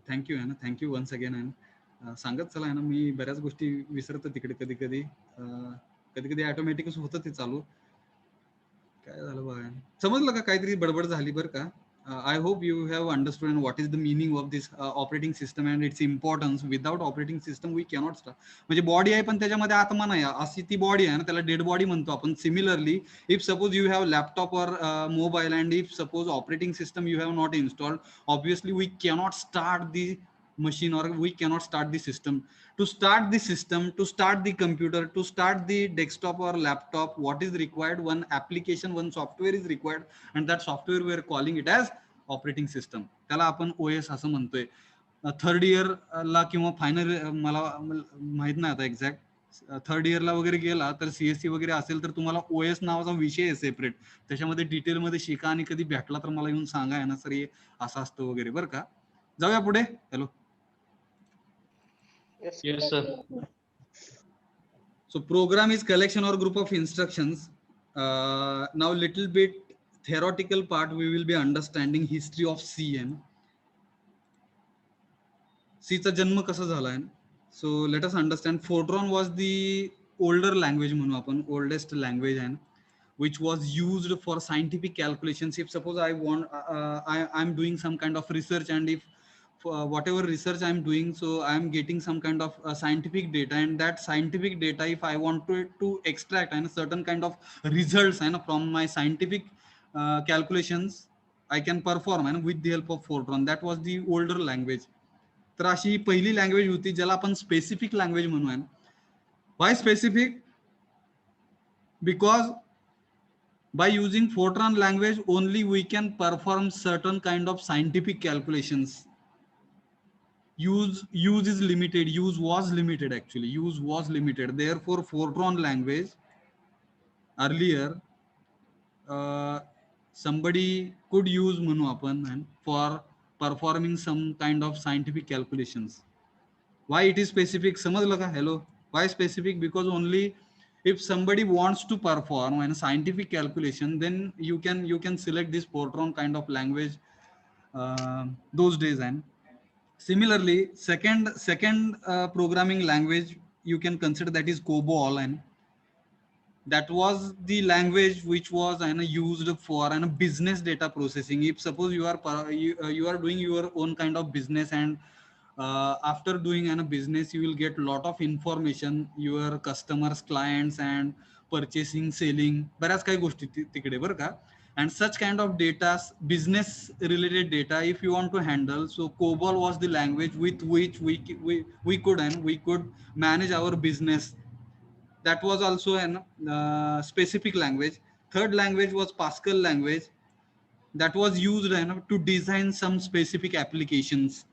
Thank you आहे ना, thank you once again आहे ना. सांगत चला आहे ना, मी बऱ्याच गोष्टी विसरतो तिकडे कधी कधी. कधी कधी ऑटोमॅटिकच होतं ते चालू. काय झालं बघा, समजलं का काहीतरी बडबड झाली बरं का. I hope you have understand what is the meaning of this operating system and its importance. Without operating system we cannot start. म्हणजे बॉडी आहे पण त्याच्यामध्ये आत्मा नाही, अशी ती बॉडी आहे ना, त्याला डेड बॉडी म्हणतो आपण. Similarly, if suppose you have laptop और mobile and if suppose operating system you have not installed, obviously we cannot start the machine or we cannot start the system. To start the system, to start the computer, to start the desktop or laptop, what is required? One application, one software is required, and that software we are calling it as operating system. त्याला आपण OS असं म्हणतोय. Third year ला किंवा final, मला माहित नाही आता exact, third इयरला वगैरे गेला तर सीएससी वगैरे असेल तर तुम्हाला ओएस नावाचा विषय आहे सेपरेट. त्याच्यामध्ये डिटेलमध्ये शिका आणि कधी भेटला तर मला येऊन सांगा आहे ना सर हे असं असतं वगैरे बरं का. जाऊया पुढे. Hello. Yes, sir. So program is collection or group of instructions. Now little bit theoretical part, we will be understanding history of C. And C चा जन्म कसा झाला आहे. So let us understand. Fortran was the older language म्हणू आपण, oldest language, and which was used for scientific calculations. If suppose I want, I'm doing some kind of research, and if whatever research I'm doing, so I'm getting some kind of scientific data, and that scientific data, if I want to extract and certain kind of results and from my scientific calculations, I can perform and with the help of Fortran. That was the older language. तर अशी ही पहिली language होती ज्याला आपण specific language म्हणूया. Why specific? Because by using Fortran language only we can perform certain kind of scientific calculations. Use is limited, use was limited, actually use was limited. Therefore Fortran language earlier, somebody could use म्हणू आपण for performing some kind of scientific calculations. Why it is specific? समजलं का? Hello. Why specific? Because only if somebody wants to perform a scientific calculation, then you can select this Fortran kind of language those days. And similarly, second programming language you can consider, that is COBOL, and that was the language which was used for business data processing. If suppose you are doing your own kind of business, and after doing a business you will get lot of information, your customers, clients, and purchasing, selling, बऱ्याच काही गोष्टी तिकडे बरं का. And such kind of data, business related data, if you want to handle, so COBOL was the language with which we could manage our business. That was also an specific language. Third language was Pascal language, that was used to design some specific applications.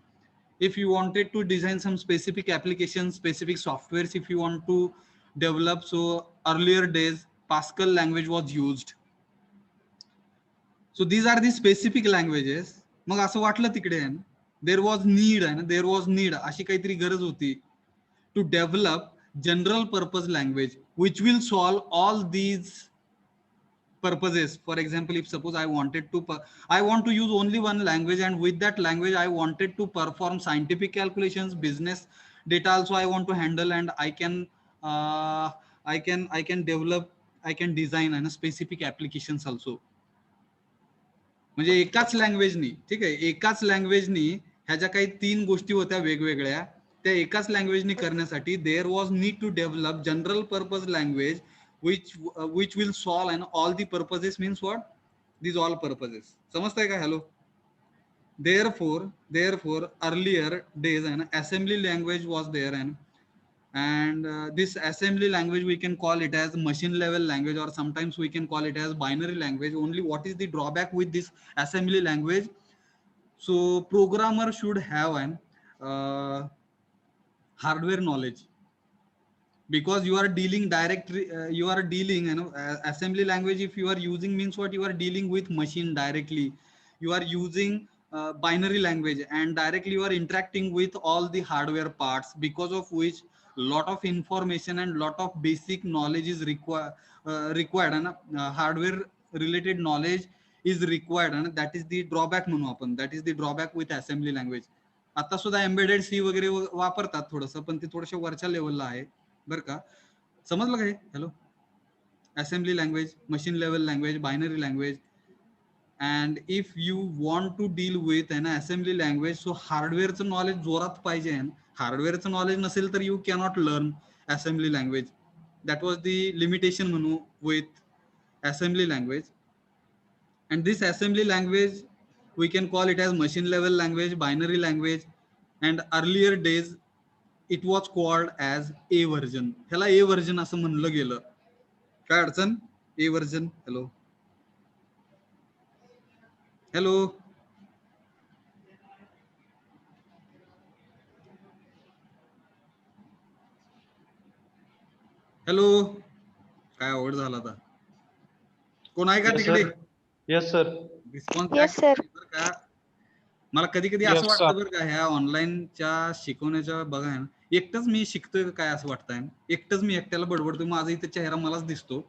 If you wanted to design some specific applications, specific softwares, if you want to develop, so earlier days Pascal language was used. So these are the specific languages. मग असं वाटलं तिकडे there was need अशी काहीतरी गरज होती to develop general purpose language which will solve all these purposes. For example, if suppose I want to use only one language, and with that language I wanted to perform scientific calculations, business data also I want to handle, and uh, I can develop, I can design and specific applications also. म्हणजे एकाच लँग्वेजनी, ठीक आहे, एकाच लँग्वेजनी ह्या ज्या काही तीन गोष्टी होत्या वेगवेगळ्या, त्या एकाच लँग्वेजनी करण्यासाठी there was need to develop general purpose language which will solve and all the purposes. Means what? These all purposes. समजताय का? Hello. Therefore earlier days an assembly language was there, and this assembly language we can call it as machine level language, or sometimes we can call it as binary language. Only what is the drawback with this assembly language? So programmer should have an hardware knowledge, because you are dealing you are dealing assembly language, if you are using, means what? You are dealing with machine directly. You are using binary language, and directly you are interacting with all the hardware parts, because of which lot of information and lot of basic knowledge is required, and hardware related knowledge is required, and that is the drawback म्हणू आपण. That is the drawback with assembly language. आता सुद्धा embedded सी वगैरे वापरतात थोडंसं, पण ते थोडंसं वरच्या लेवलला आहे बरं का. समजलं काय? Hello. Assembly language, machine level language, binary language. And if you want to deal with आहे ना असेंब्ली लँग्वेज, सो हार्डवेअरचं नॉलेज जोरात पाहिजे. हार्डवेअरचं नॉलेज नसेल तर you cannot learn assembly language. That was the limitation म्हणू with assembly language. And this assembly language we can call it as machine level language, binary language, and earlier days it was called as A version. ह्याला A version असं म्हणलं गेलं. काय अडचण? A version. Hello hello hello. काय आवड झाला आता? कोण आहे का तिकडे? Yes sir. Response Yes, sir. बरं का. मला कधी कधी असं वाटतं बरं का, ह्या ऑनलाईनच्या शिकवण्याच्या बघा ना, एकटंच मी शिकतोय काय असं वाटतंय. एकटंच मी एकट्याला बडबडतोय. माझा इथे चेहरा मलाच दिसतो.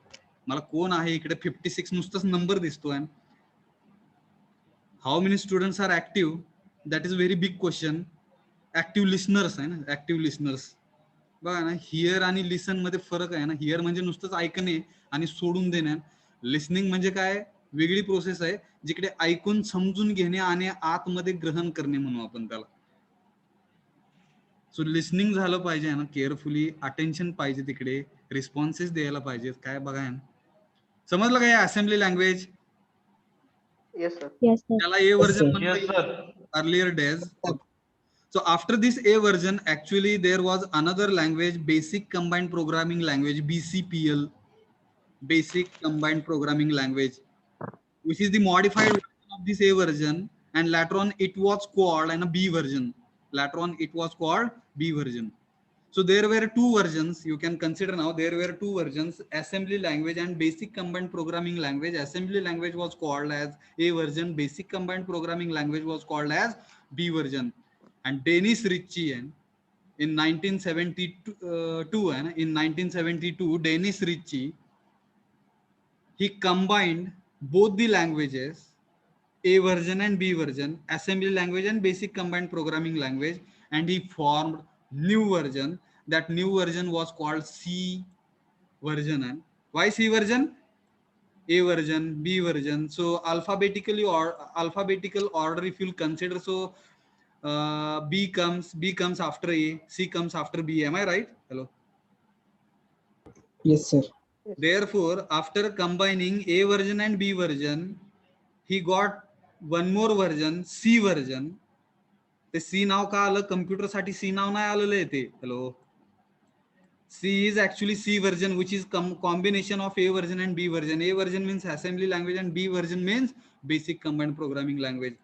मला कोण आहे इकडे 56 नुसताच नंबर दिसतोय. How many students are active, that is very big question. Active listeners आहे ना, ऍक्टिव्ह लिस्नर्स. बघा ना, हिअर आणि लिसन मध्ये फरक आहे ना. हिअर म्हणजे नुसतंच ऐकणे आणि सोडून देणे. लिसनिंग म्हणजे काय, वेगळी प्रोसेस आहे, जिकडे ऐकून समजून घेणे आणि आतमध्ये ग्रहण करणे म्हणू आपण त्याला. सो लिसनिंग झालं पाहिजे ना, केअरफुली अटेन्शन पाहिजे, तिकडे रिस्पॉन्सेस द्यायला पाहिजेत. काय बघा ना, समजलं काय assembly language? Yes, sir. Yes, sir. त्याला ए वर्जन येस म्हणतात sir. Earlier days. So after this A version, actually there was another language, basic combined programming language, BCPL, basic combined programming language, which is the modified version of this A version, and later on it was called and a B version. Later on it was called B version. So there were two versions. You can consider now there were two versions: assembly language and basic combined programming language. Assembly language was called as A version. Basic combined programming language was called as B version. And Dennis Ritchie in 1972, in 1972, Dennis Ritchie, he combined both the languages, A version and B version, assembly language and basic combined programming language, and he formed new version. That new version was called C version. And why C version? A version, B version. So alphabetically or alphabetical order, if you'll consider, so B comes after A, C comes after B. Am I right? Hello. Yes, sir. Therefore, after combining A version and B version, he got one more version, C version. ते C नाव का आलं? Computer साठी C नाव नाही आलेलं आहे ते. Hello. C is actually C version, which is combination of A version and B version. A version means assembly language and B version means basic combined programming language.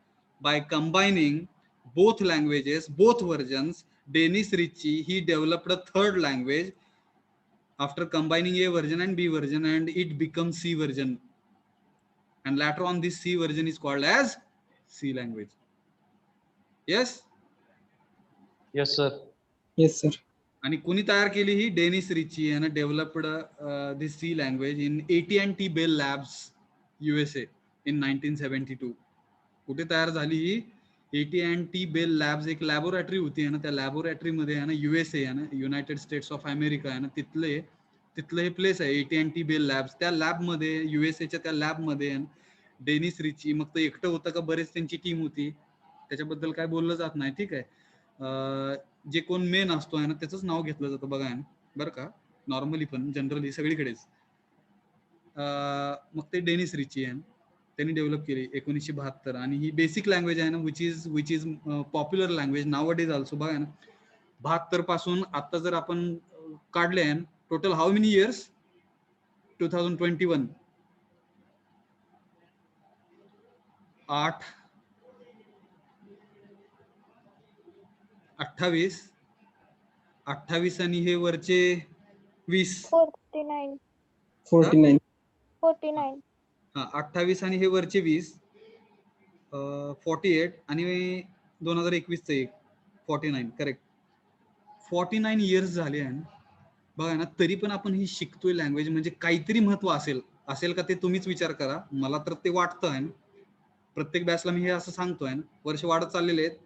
By combining both languages, both versions, Dennis Ritchie, he developed a third language after combining A version and B version, and it becomes C version. And later on this C version is called as C language. Yes? Yes sir. Yes, sir. आणि कोणी तयार केली ही? Dennis Ritchie याने developed this C language in AT&T Bell Labs USA इन 1972. कुठे तयार झाली ही? AT&T बेल लॅब्स एक लॅबोरेटरी होती ना, त्या लॅबोरेटरी मध्ये आहे ना, USA आहे ना, युनायटेड स्टेट्स ऑफ अमेरिका आहे ना, तिथलं हे प्लेस आहे AT&T बेल लॅब्स. त्या लॅब मध्ये, USAच्या त्या लॅब मध्ये डेनिस रिची, मग ते एकटं होतं का बरेच त्यांची टीम होती, त्याच्याबद्दल काय बोललं जात नाही, ठीक आहे. जे कोण मेन असतो आहे ना, त्याचंच नाव घेतलं जातं बघा बरं का, नॉर्मली पण जनरली सगळीकडेच. मग ते डेनिस रिची आहे, त्यांनी डेव्हलप केली 1972. आणि ही बेसिक लँग्वेज आहे ना, which is popular language now days also. बघा ना, 72 पासून आता जर आपण काढले आहे, टोटल हाऊ मेनी इयर्स? 2021, 28 आणि हे वरचे 20. 49. हा, 28 आणि हे वरचे 20, 48 आणि 2021 चं 49. करेक्ट. 49 इयर्स झाले आहे बघा ना, तरी पण आपण ही शिकतोय लँग्वेज. म्हणजे काहीतरी महत्व असेल का ते तुम्हीच विचार करा. मला तर ते वाटतं आहे. प्रत्येक बॅचला मी हे असं सांगतोय, वर्ष वाढत चाललेले आहेत.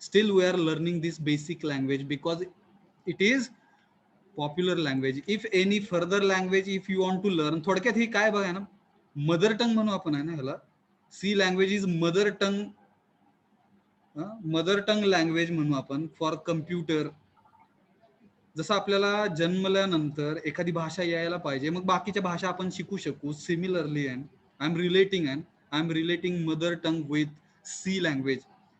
still we are learning this basic language because it is popular language. If any further language if you want to learn, थोडक्यात ही काय बघा ना, मदर टंग म्हणू आपण आहे ना ह्याला. C language is mother tongue, mother tongue language म्हणू आपण फॉर कम्प्युटर. जसं आपल्याला जन्मल्यानंतर एखादी भाषा यायला पाहिजे, मग बाकीच्या भाषा आपण शिकू शकू. Similarly I am relating mother tongue with C language.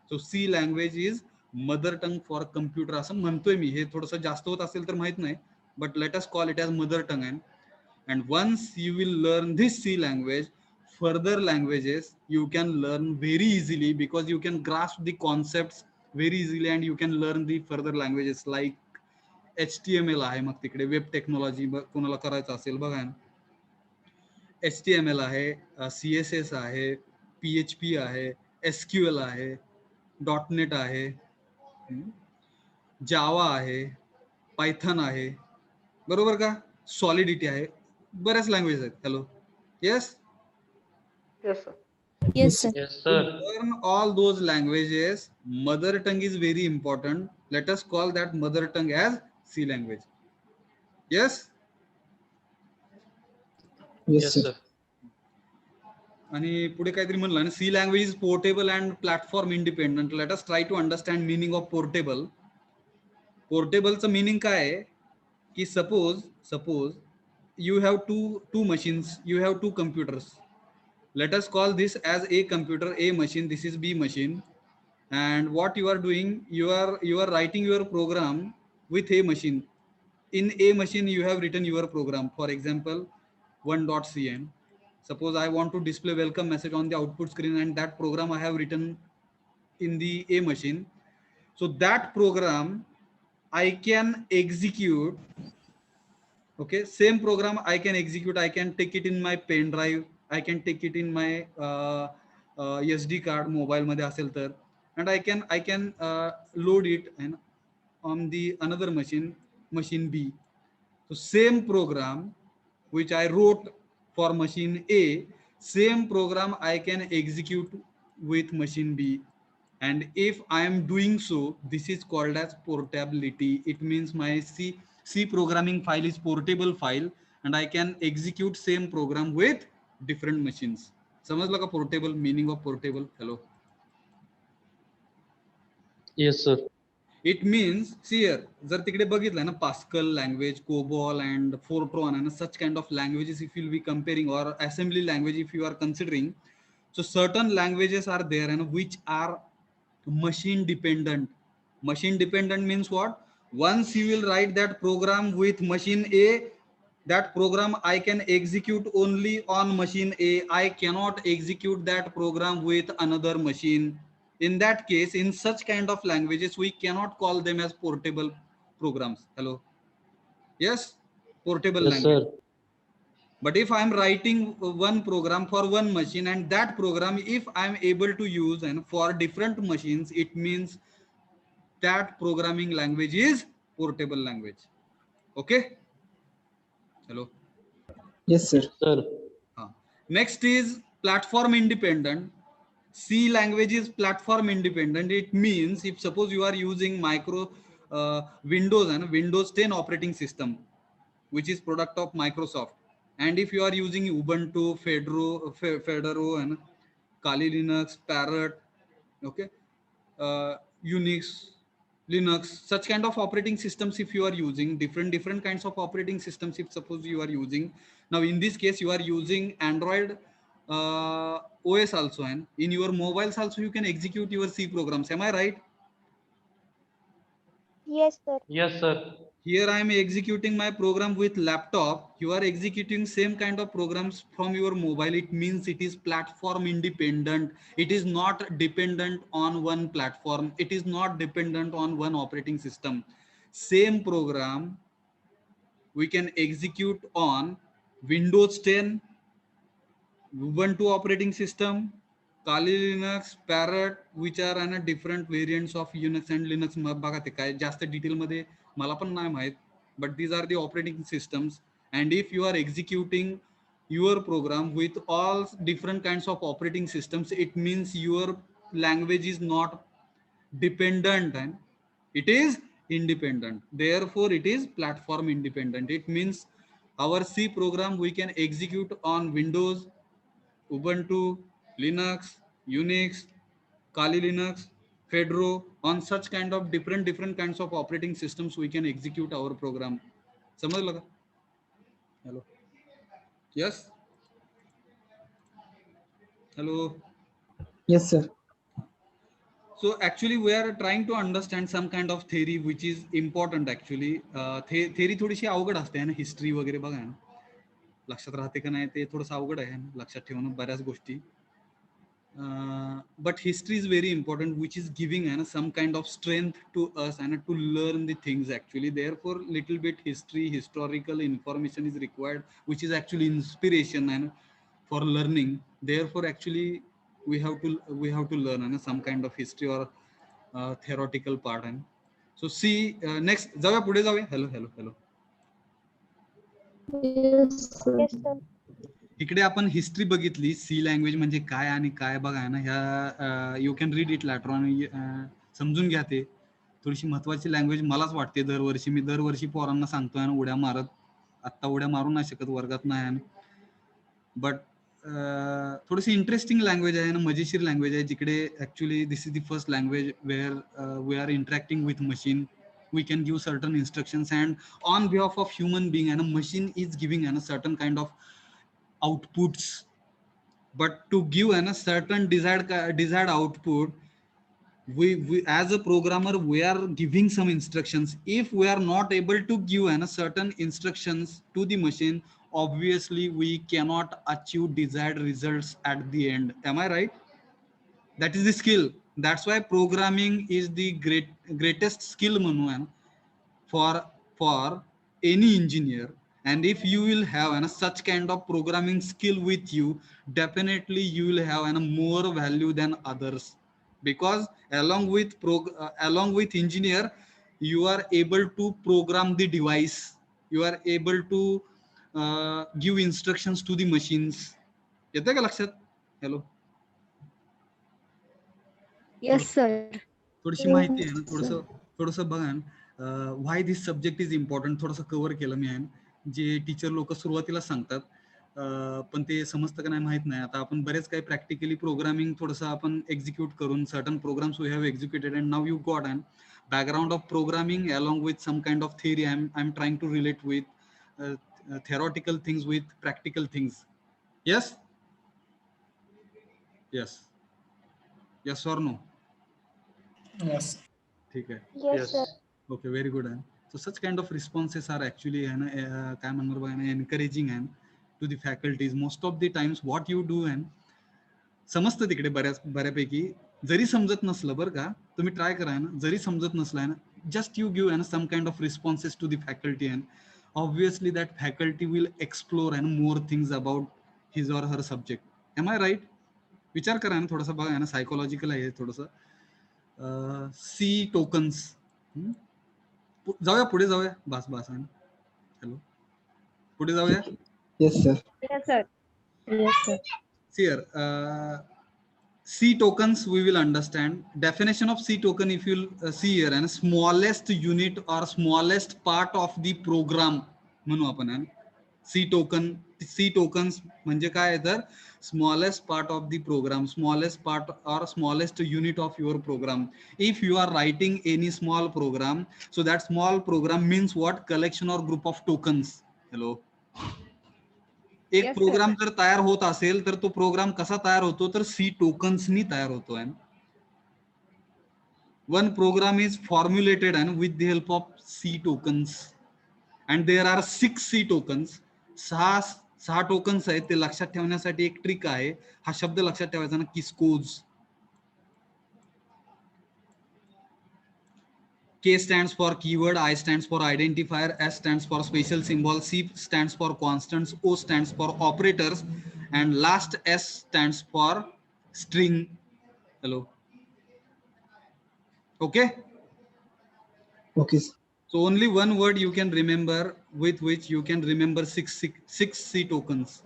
So C language is mother tongue for computer असं म्हणतोय मी. हे थोडंसं जास्त होत असेल तर माहित नाही, but let us call it as mother tongue. And once you will learn this C language, further languages you can learn very easily because you can grasp the concepts very easily and you can learn the further languages like HTML आहे. मग तिकडे web technology कोणाला करायचं असेल बघा, HTML आहे, CSS आहे, PHP आहे, SQL आहे, .NET आहे, जावा आहे, पायथन आहे, बरोबर का, सॉलिडिटी आहे, बऱ्याच लँग्वेज आहेत. Hello, yes. Yes, sir. Yes, sir. Yes, To sir. learn all those languages, mother tongue is very important. Let us call that mother tongue as C language. Yes. Yes, sir. आणि पुढे काहीतरी म्हणलं ना, C language is portable and platform independent. Let us try to understand meaning of portable. पोर्टेबलचं meaning काय आहे की suppose you have two machines, you have two computers. Let us call this as A computer, A machine, this is B machine. And what you are doing, you are writing your program with A machine. In A machine you have written your program, for example 1.cn. Suppose I want to display welcome message on the output screen, and that program I have written in the A machine. So that program I can execute. Okay, same program I can execute. I can take it in my pen drive, I can take it in my SD card, mobile मध्ये असेल तर, and I can load it and on the another machine B. So same program which I wrote for machine A, same program I can execute with machine B. And if I am doing so, this is called as portability. It means my C programming file is portable file and I can execute same program with different machines. समजलं का portable, meaning of portable? Hello. Yes, sir. It means, see here, जर तिकडे बघितलं ना, Pascal language, COBOL and Fortran and such kind of languages if you will be comparing, or assembly language if you are considering, so certain languages are there and which are machine dependent. Machine dependent means what? Once you will write that program with machine A, that program I can execute only on machine A. I cannot execute that program with another machine. In that case, in such kind of languages, we cannot call them as portable programs. Hello. Yes, portable Yes, language. sir. But if I'm writing one program for one machine, and that program, if I'm able to use and for different machines, it means that programming language is portable language. Okay. Hello. Yes, sir. Yes, sir. Next is platform independent. C language is platform independent. It means if suppose you are using Windows and Windows 10 operating system, which is product of Microsoft, and if you are using Ubuntu, Fedora and Kali Linux, Parrot, okay, Unix, Linux, such kind of operating systems, if you are using different kinds of operating systems, if suppose you are using, now in this case you are using Android OS also, and in your mobiles also you can execute your C programs. Am I right? Yes, sir. Yes, sir. Here I am executing my program with laptop. You are executing same kind of programs from your mobile. It means it is platform independent. It is not dependent on one platform. It is not dependent on one operating system. Same program we can execute on Windows 10, Ubuntu operating system, Kali Linux, Parrot, which are different variants of Unix and Linux. बघा ते काय जास्त detail मध्ये मला पण नाही माहित, but these are the operating systems. And if you are executing your program with all different kinds of operating systems, it means your language is not dependent and it is independent. Therefore, it is platform independent. It means our C program we can execute on Windows, Ubuntu, Linux, Unix, Kali Linux, Fedora, on such kind of different kinds of operating systems we can execute our program. समझ लगा? Hello. Yes. Hello. Yes, sir. So actually we are trying to understand some kind of theory which is important actually. Theory थोडीशी अवघड असते है ना, history वगैरे बघा ना, लक्षात राहते का नाही ते थोडंसं अवघड आहे ना, लक्षात ठेवणं बऱ्याच गोष्टी. But history is very important, which is giving some kind of strength to us and to learn the things actually. Therefore, little bit historical information is required, which is actually inspiration and for learning. Therefore, actually, we have to learn some kind of history or theoretical part. And so, see next. जाऊया पुढे जाऊया. Hello. Yes, sir. Yes, sir. इकडे आपण history बघितली, C language म्हणजे काय आणि काय बघा ना, ह्या you can read it later on, समजून घ्या. ते थोडीशी महत्वाची लँग्वेज मलाच वाटते. मी दरवर्षी पोरांना सांगतोय ना, उड्या मारत, आत्ता उड्या मारू नाही शकत वर्गात नाही, बट थोडीशी इंटरेस्टिंग लँग्वेज आहे ना, मजेशीर लँग्वेज आहे, जिकडे actually this is the first language where we are interacting with machine. We can give certain instructions and on behalf of human being and a machine is giving a certain kind of outputs, but to give a certain desired output, we as a programmer we are giving some instructions. If we are not able to give a certain instructions to the machine, obviously we cannot achieve desired results at the end. Am I right? That is the skill. That's why programming is the greatest skill म्हणून for any engineer. And if you will have such kind of programming skill with you, definitely you will have more value than others, because along with engineer, you are able to program the device, you are able to give instructions to the machines. येते का लक्षात? Hello. Yes, sir. थोडीशी माहिती आहे ना, थोडंसं बघा ना, why this subject is important, थोडंसं कव्हर केलं मी आहे. जे टीचर लोक सुरुवातीला सांगतात, पण ते समजतं का नाही माहित नाही. आता आपण बरेच काही प्रॅक्टिकली प्रोग्रामिंग थोडंसं आपण एक्झिक्यूट करून certain programs we have executed and now you got and background of programming along with some kind of theory. I'm trying to relate with theoretical things with practical things. Yes. Yes or no? Yes. ठीक आहे. Yes, sir. Okay, very good. So such kind of responses are actually काय म्हणणार बघा encouraging to the faculties. Most of the times what you do समजतं तिकडे बऱ्यापैकी. जरी समजत नसलं बरं का, तुम्ही ट्राय करा ना, जरी समजत नसलं ना, just you give some kind of responses to the faculty and obviously that faculty will explore more things about his or her subject. Am I right? विचार करा ना थोडासा, बघा ना, सायकोलॉजिकल आहे थोडंसं. सी टोकन्स. जाऊया पुढे जाऊया. बास हॅलो, पुढे जाऊया. Yes, sir. Yes, sir. Yes, sir. See here, C tokens we will understand. Definition of C token, if you see here, and smallest unit or smallest part of the program म्हणू आपण. C tokens म्हणजे काय, तर smallest part of the program, smallest part or smallest unit of your program. If you are writing any small program, so that small program means what? Collection or group of tokens. Hello. एक Yes, programme sir. जर तयार होत असेल तर तो programme कसा तयार होतो, तर सी टोकन्सनी तयार होतो. One program is formulated with the help of C tokens and there are 6 C tokens. सहा टोकन्स आहेत. ते लक्षात ठेवण्यासाठी एक ट्रिक आहे. हा शब्द लक्षात ठेवायचा ना, किस्कोज. K stands for keyword, I stands for identifier, S stands for special symbol, C stands for constants, O stands for operators, and last S stands for string. Hello. Okay. Okay. So only one word you can remember, with which you can remember six C tokens.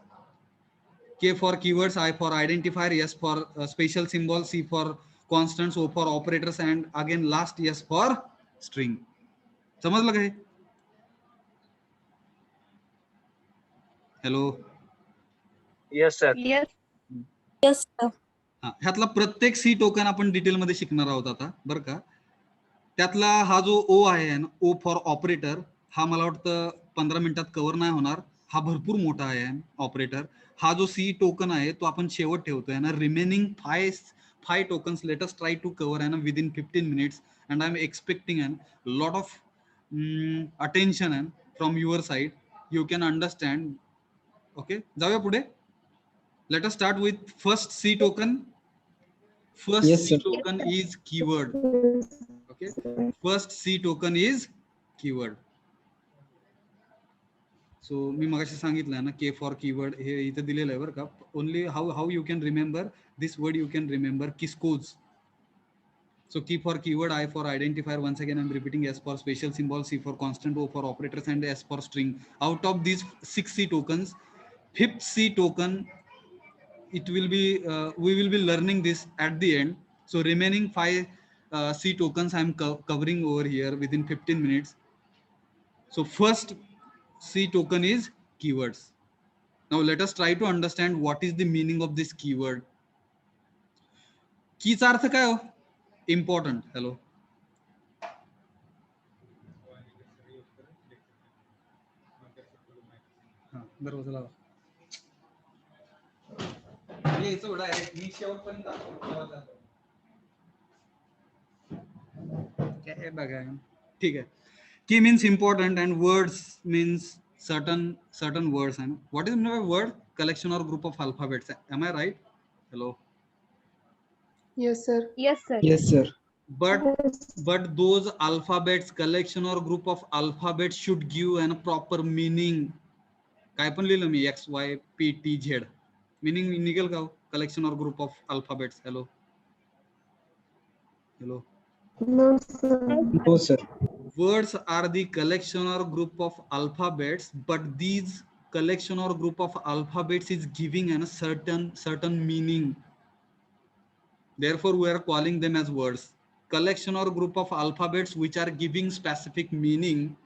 K for keywords, I for identifier, S for special symbol, C for constants, O for operators and again last S for string. समजलं काय? Hello. Yes, sir. Yes. Yes, sir. हा, ह्यातला प्रत्येक C token आपण डिटेलमध्ये शिकणार आहोत आता, बरं का. त्यातला हा जो ओ आहे ना, O फॉर ऑपरेटर, हा मला वाटतं 15 मिनिटात कव्हर नाही होणार. हा भरपूर मोठा आहे ऑपरेटर. हा जो सी टोकन आहे तो आपण शेवट ठेवतोय ना. Remaining five tokens let us try to cover आहे ना within 15 minutes, and I am expecting and lot of attention and from your side. You can understand. Okay, जाऊया पुढे. Let us start with first C token. First Yes, C sir. token is keyword. Okay. First C token is keyword. So मी मगाशी सांगितलं ना, K for keyword हे इथे दिलेलं आहे बरं का. Only how you can remember this word, you can remember Kiscos. So K for keyword, I for identifier. Once again I'm repeating, S for special symbol, C for constant, O for operators, and S for string. Out of these 6 C tokens, fifth C token, it will be we will be learning this at the end. So remaining 5 C tokens I'm covering over here within 15 minutes. So first C token is keywords. Now let us try to understand what is the meaning of this keyword. कीचा अर्थ काय हो? Important. Hello. दरवाजा लावा. मी शेवटपर्यंत काय बघा. ठीक आहे. Key means important and words means certain words. And what is meant by word? Collection or group of alphabets. Am I right? Hello. Yes, sir. Yes, sir. Yes, sir. But those alphabets, collection or group of alphabets should give an proper meaning. काय पण लिहिलं मी X Y P T Z. Meaning निघेल का? Collection or group of alphabets. Hello. Hello. No, sir. No, sir. Words are the collection or group of alphabets, but these collection or group of alphabets is giving a certain meaning. Therefore, we are calling them as words. Collection or group of alphabets which are giving specific meaning,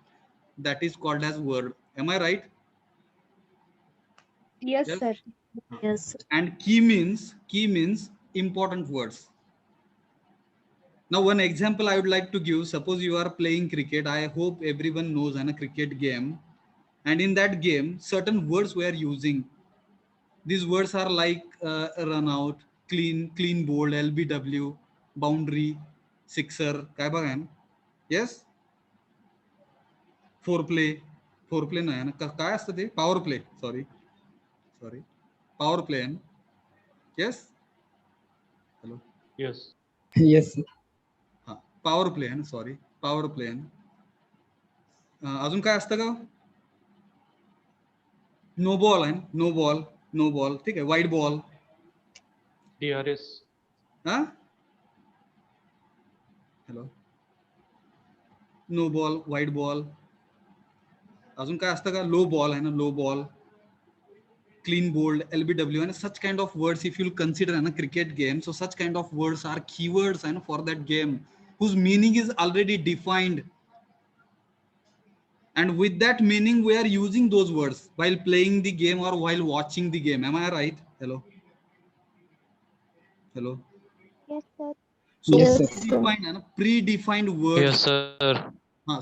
that is called as word. Am I right? Yes, Yes. sir. Yes, sir. And key means important words. Now, one example I would like to give. Suppose you are playing cricket. I hope everyone knows a cricket game. And in that game, certain words we are using. These words are like run out, clean bowled, LBW, boundary, sixer. काय बघा ना? Yes? Foreplay नाही ना? काय असतं ते? Power play. Sorry. Power play. Yes? Hello. Yes. Yes, sir. Power play आहे. Sorry, power play आहे. अजून काय असतं का? नो बॉल आहे. No ball. ठीक आहे. Wide ball. DRS. हा. Hello. No ball, wide ball. अजून काय असतं का? लो बॉल आहे ना. Low ball, clean bowled, LBW, and such kind of words. If you consider in a cricket game, so such kind of words are keywords and for that game whose meaning is already defined, and with that meaning we are using those words while playing the game or while watching the game. Am I right? Hello. Yes, sir. So Yes, sir. predefined words. Yes, sir.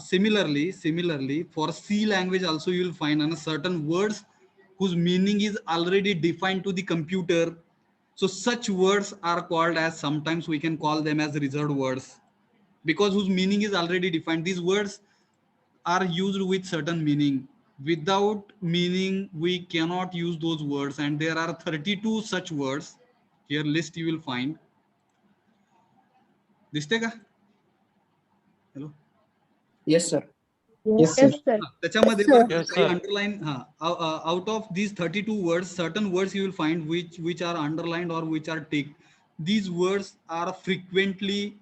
Similarly, for C language also you will find certain words whose meaning is already defined to the computer. So such words are called as, sometimes we can call them as reserved words, because whose meaning is already defined. These words are used with certain meaning. Without meaning, we cannot use those words, and there are 32 such words. Here list you will find. दिसते का? Hello. Yes, sir. Yes, sir. Yes, sir. त्याच्यामध्ये Yes, काही sir. Underline. Out of these 32 words, certain words you will find which are underlined or which are ticked. These words are frequently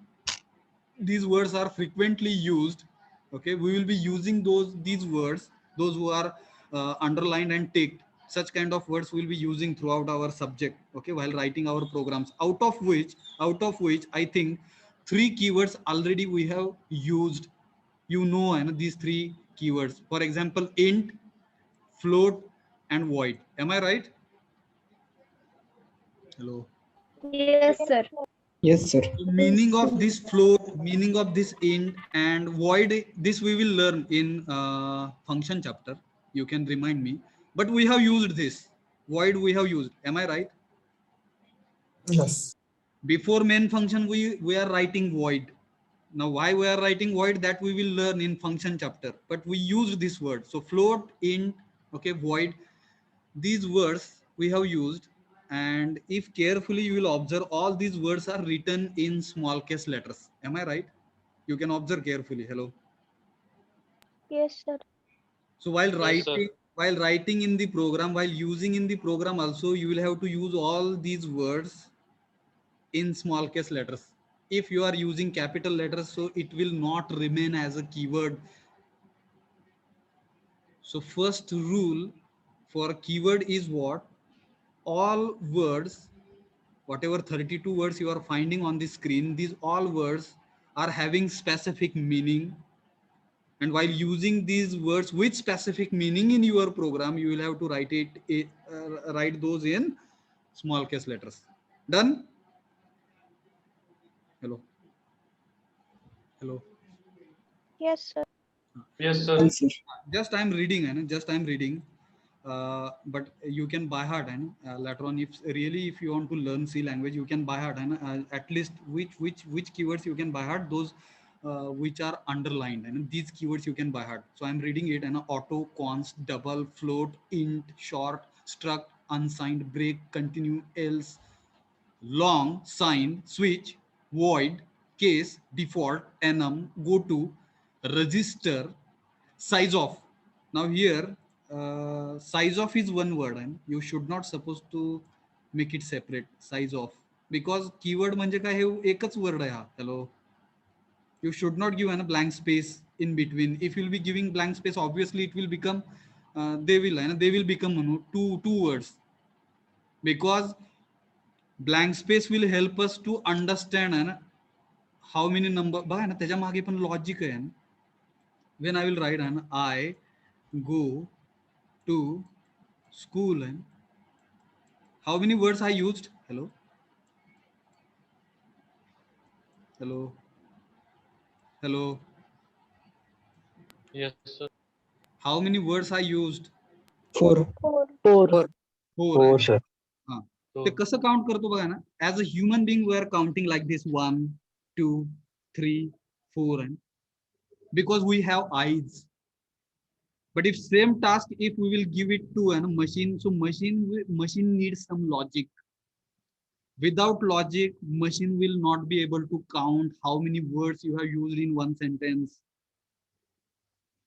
used. Okay, we will be using these words, those who are underlined and ticked. Such kind of words we'll be using throughout our subject, okay, while writing our programs, out of which I think 3 keywords already we have used, and these 3 keywords, for example, int, float, and void. Am I right? Hello. Yes, sir. Yes, sir. So meaning of this float, meaning of this int and void, this we will learn in function chapter. You can remind me. But we have used this. Void we have used. Am I right? Yes. Before main function, we are writing void. Now, why we are writing void, that we will learn in function chapter. But we used this word. So float, int, okay, void. These words we have used, and if carefully you will observe, all these words are written in small case letters. Am I right? You can observe carefully. Hello. Yes, sir. So while Yes, sir. writing in the program, while using in the program also, you will have to use all these words in small case letters. If you are using capital letters, so it will not remain as a keyword. So first rule for keyword is what? All words, whatever 32 words you are finding on the screen, these all words are having specific meaning. And while using these words with specific meaning in your program, you will have to write those in small case letters. Done? Hello. Hello. Yes, sir. Yes, sir. Yes, sir. Just I'm reading, and just I'm reading. But you can by heart, and later on, if really if you want to learn C language, you can by heart, and at least which keywords you can by heart, those which are underlined, and these keywords you can by heart. So I'm reading it, and auto, const, double, float, int, short, struct, unsigned, break, continue, else, long, signed, switch, void, case, default, enum, go to, register, size of. Now here, size of is one word, and you should not supposed to make it separate. Size of, because keyword म्हणजे काय, हे एकच word आहे हा. Hello. You should not give a blank space in between. If you'll be giving blank space, obviously it will become they will become two words, because blank space will help us to understand how many number. बघा ना, त्याच्या मागे पण logic आहे. When I will write I go to school, and how many words I used? Hello. Hello. Hello. Yes, sir. How many words I used? 4. 4. 4. Four. Oh, आहे. sir. हा. So, ते कसं काउंट करतो बघा ना, as a human being we are counting like this 1 2 3 4, and because we have eyes. But if same task, if we will give it to a machine, so machine needs some logic. Without logic, machine will not be able to count how many words you have used in one sentence.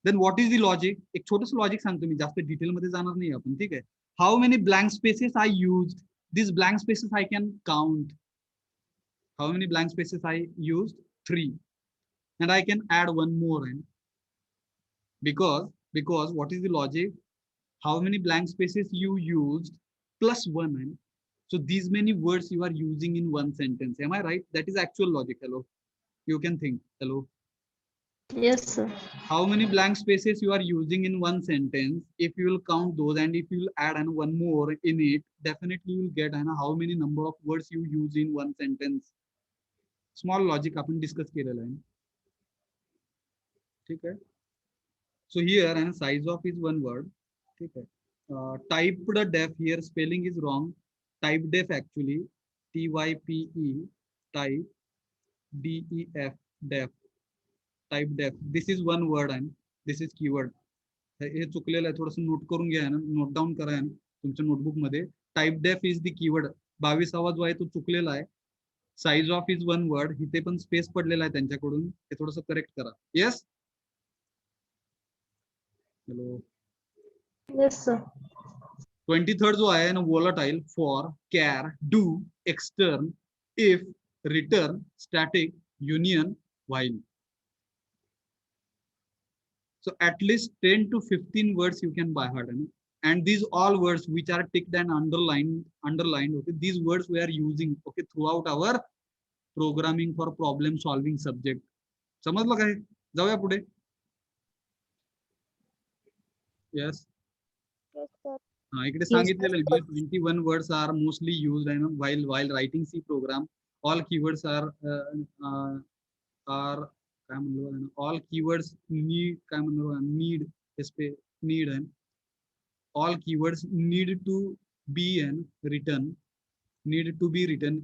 Then what is the logic? एक छोटस logic सांगतो मी, जास्त detail मध्ये जाणार नाही आपण, ठीक आहे. How many blank spaces I used? These blank spaces I can count. How many blank spaces I used? 3. And I can add one more in. Because what is the logic? How many blank spaces you used plus 1 in. So these many words you are using in one sentence. Am I right? That is actual logic. Hello. You can think. Hello. Yes, sir. How many blank spaces you are using in one sentence? If you will count those, and if you will add one more in it, definitely you will get how many number of words you use in one sentence. Small logic आपण discuss केलेलं आहे. ठीक आहे. So here, and size of is one word. ठीक आहे. Typed def, here spelling is wrong. Type def actually, TYPE, type DEF, def, type def. This is one word, and this is keyword. हे चुकलेलं आहे, थोडंसं note करून घ्या ना, note down करा ना तुमच्या नोटबुक मध्ये. Typedef is the keyword. 22वा जो आहे तो चुकलेला आहे. Size of is one word, इथे पण स्पेस पडलेला आहे त्यांच्याकडून, ते थोडंसं करेक्ट करा. Yes. Hello. Yes, sir. 23rd जो आहे ना, volatile, for, care, do, extern, if, return, static, union, while. So at least 10 to 15 words you can by heart. and these all words which are ticked and underlined, okay, these words we are using, okay, throughout our programming for problem solving subject. समजलं काय? जाऊया पुढे. Yes. Yes, sir. इकडे Yes, सांगितलेलं आहे 21 words are mostly used and while writing C program. All keywords are काय म्हणलो, all keywords need काय म्हणलो need and all keywords need to be written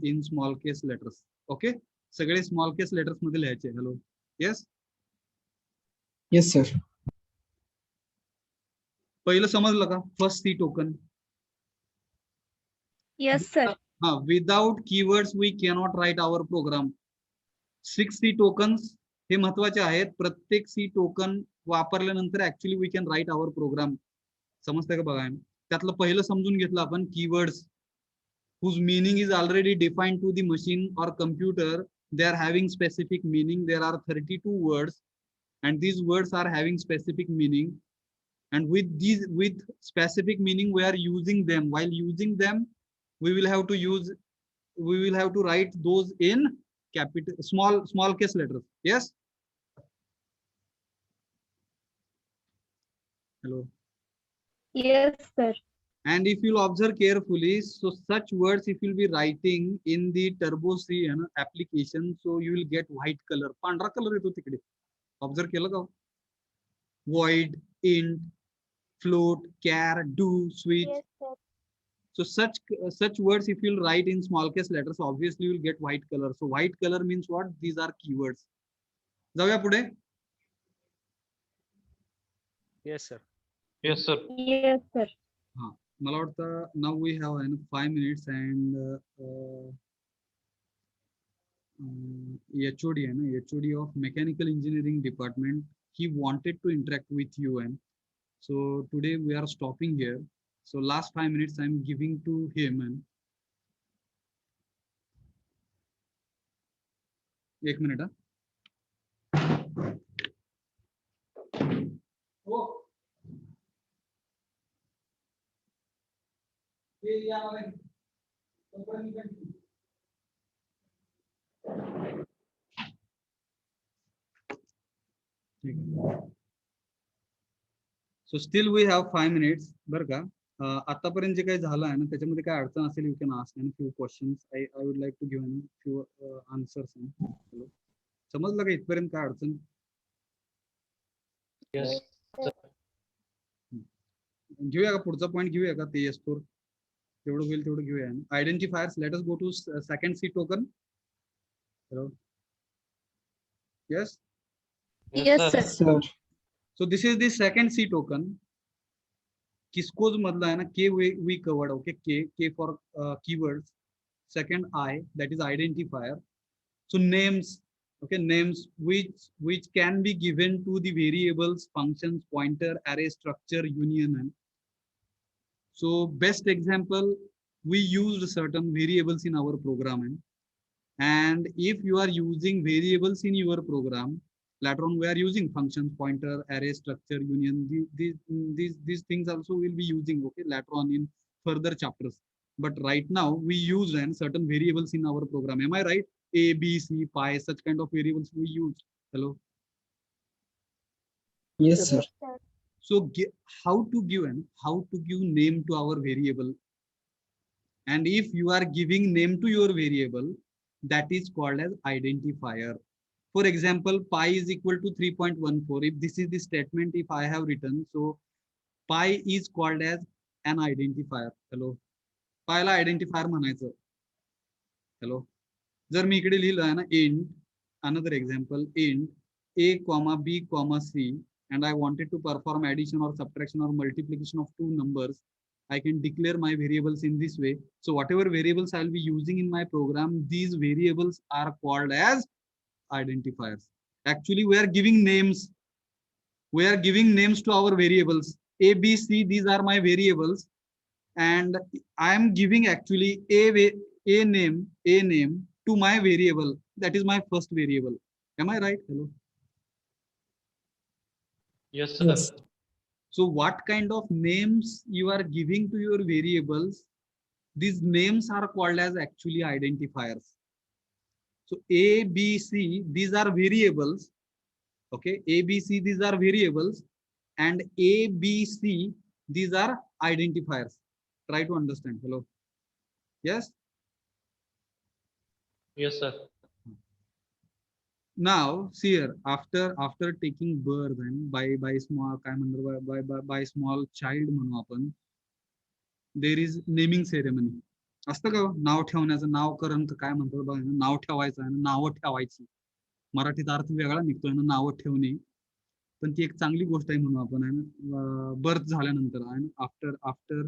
in small case letters. Okay, सगळे small case letters मध्ये लिहायचे. Hello. Yes. Yes, sir. पहिलं समजलं का? First C token. Yes, sir. Without keywords we cannot write our program. 6 C tokens हे महत्वाचे आहेत. प्रत्येक सी टोकन वापरल्यानंतर actually we can write our program. समजतंय का बघा? त्यातलं पहिलं समजून घेतलं आपण keywords whose meaning is already defined to the machine or computer. They are having specific meaning. There are 32 words and these words are having specific meaning, and with specific meaning we are using them. While using them we will have to write those in capital small case letters. Yes. Hello. Yes, sir. And if you'll observe carefully, so such words if you'll be writing in the Turbo C application, so you will get white color. पांढरा color येतो तिकडे. Observe केलं का? Void, int, float, char, do, switch. Yes, sir. So such words if you'll write in small case letters, obviously you'll get white color. So white color means what? These are keywords. जाऊया पुढे. Yes, sir. Yes, sir. Yes, sir. मला वाटतं now we have 5 minutes and HOD आहे ना, HOD of Mechanical Engineering Department, he wanted to interact with you, and so today we are stopping here. So last 5 minutes I'm giving to him. And एक मिनिट. So still we have 5 minutes. बरं का? आतापर्यंत जे काही झालं आहे ना, त्याच्यामध्ये काय अडचण असेल, you can ask and few questions. I would like to give few answers. समजलं का इथपर्यंत काय अडचण? Yes. घेऊया का पुढचा पॉईंट? घेऊया का? ते येस्तोर तेवढं होईल तेवढं घेऊया. Identifiers. Let us go to second C token. Hello. Yes. Yes, sir. Sir. So this is the second C token. किसको मधला है ना, K we covered. Okay, K for keywords. Second I, that is identifier. So names. Okay, names which can be given to the variables, functions, pointer, array, structure, union. So best example, we used certain variables in our program, and if you are using variables in your program, later on we are using functions, pointer, array, structure, union. These things also will be using, okay, later on in further chapters. But right now we use certain variables in our program. Am I right? A, B, C, pi, such kind of variables we use. Hello. Yes, sir. So how to give name to our variable, and if you are giving name to your variable, that is called as identifier. For example, pi is equal to 3.14. If this is the statement, if I have written, so pi is called as an identifier. Hello. Pi La identifier म्हणायचं. Hello. जर मी इकडे लिहिलं आहे ना, int, another example, int a comma b comma c, and I wanted to perform addition or subtraction or multiplication of two numbers, I can declare my variables in this way. So whatever variables I'll be using in my program, these variables are called as identifiers. Actually, we are giving names. We are giving names to our variables. A, B, C, these are my variables, and I am giving actually a name to my variable. That is my first variable. Am I right? Hello. Yes, sir. Yes. So what kind of names you are giving to your variables, these names are called as actually identifiers. So A, B, C, these are variables. Okay, A, B, C, these are variables, and A, B, C, these are identifiers. Try to understand. Hello. Yes. Yes, sir. Now see here, after taking birth and by small काय म्हणतो by small child म्हणू आपण, there is naming ceremony. असतं का नाव ठेवण्याचं, नावकरण काय म्हणतात बघा, नाव ठेवायचं आणि नावं ठेवायची. मराठीत अर्थ वेगळा निघतोय ना नावं ठेवणे, पण ती एक चांगली गोष्ट आहे म्हणू आपण आहे. बर्थ झाल्यानंतर आणि आफ्टर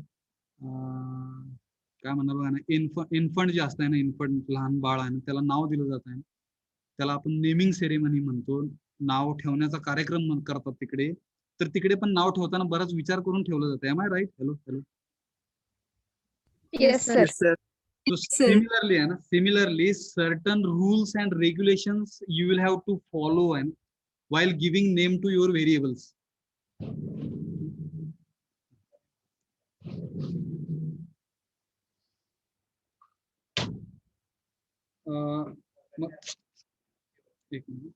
काय म्हणणार बघा ना, इन्फंट जे असतं ना, इन्फंट लहान बाळ आहे, त्याला नाव दिलं जात आहे, त्याला आपण नेमिंग सेरेमनी म्हणतो. नाव ठेवण्याचा कार्यक्रम करतात तिकडे. तर तिकडे पण नाव ठेवताना बराच विचार करून ठेवलं जातं. Am I right? Hello hello. Yes, sir. sir. So similarly, certain rules and regulations you will have to follow and while giving name to your variables. एक minute.